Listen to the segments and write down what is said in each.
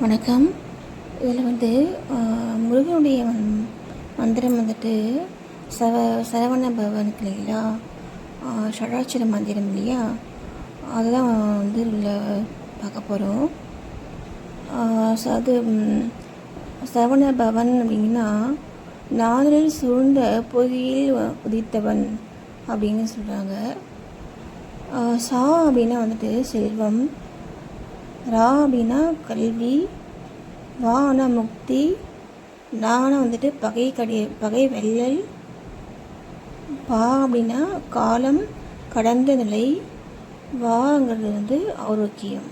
வணக்கம். இதில் முருகனுடைய மந்திரம் சரவண பவன் இருக்கு இல்லைங்களா, ஷடாட்சர மந்திரம் இல்லையா, அதுதான் உள்ள பார்க்க போகிறோம். அது சரவண பவன் அப்படின்னா நாளில் சூழ்ந்த பொதியில் உதித்தவன் அப்படின்னு சொல்கிறாங்க. சா அப்படின்னா செல்வம், ரா அப்படின்னா கல்வி, வானா முக்தி, நானா பகை வெல்லல், பா அப்படின்னா காலம் கடந்த நிலை, வாங்கிறது ஆரோக்கியம்.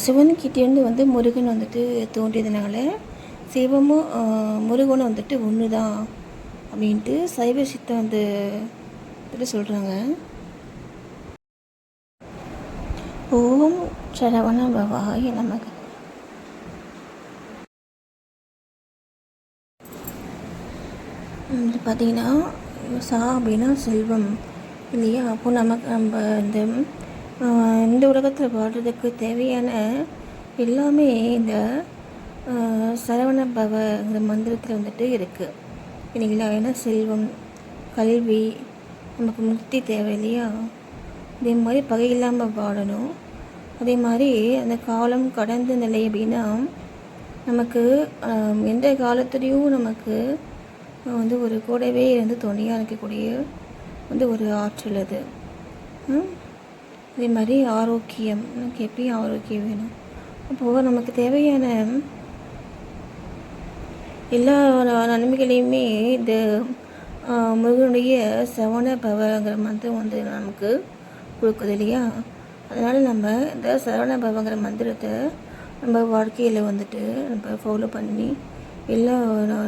சிவன்கிட்டேருந்து முருகன் தோன்றியதுனால சிவமும் முருகனும் ஒன்று தான் அப்படின்ட்டு சைவ சித்தம் சொல்கிறாங்க. ஓம் சரவண பவாய நமக. பார்த்தீங்கன்னா சா அப்படின்னா செல்வம் இல்லையா. அப்போது நம்ம இந்த உலகத்தில் வாழ்கிறதுக்கு தேவையான எல்லாமே இந்த சரவண பவங்கிற மந்திரத்தில் இருக்குது இல்லைங்களா. ஏன்னா செல்வம், கல்வி, நமக்கு முக்தி தேவை இல்லையா. அதே மாதிரி பகை இல்லாமல் வாழணும். அதே மாதிரி அந்த காலம் கடந்த நிலை அப்படின்னா நமக்கு எந்த காலத்துலேயும் நமக்கு ஒரு கூடவே துணையாக இருக்கக்கூடிய ஒரு ஆற்றல் அது. அதே மாதிரி ஆரோக்கியம், நமக்கு எப்பயும் ஆரோக்கியம் வேணும். அப்போது நமக்கு தேவையான எல்லா நன்மைகளையுமே இந்த முருகனுடைய சரவண பவங்கிற மந்திரம் நமக்கு கொடுக்குது இல்லையா. அதனால் நம்ம இந்த சரவண பவங்கிற மந்திரத்தை நம்ம வாழ்க்கையில் நம்ம ஃபாலோ பண்ணி எல்லா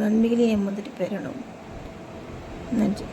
நன்மைகளையும் நம்ம பெறணும். நன்றி.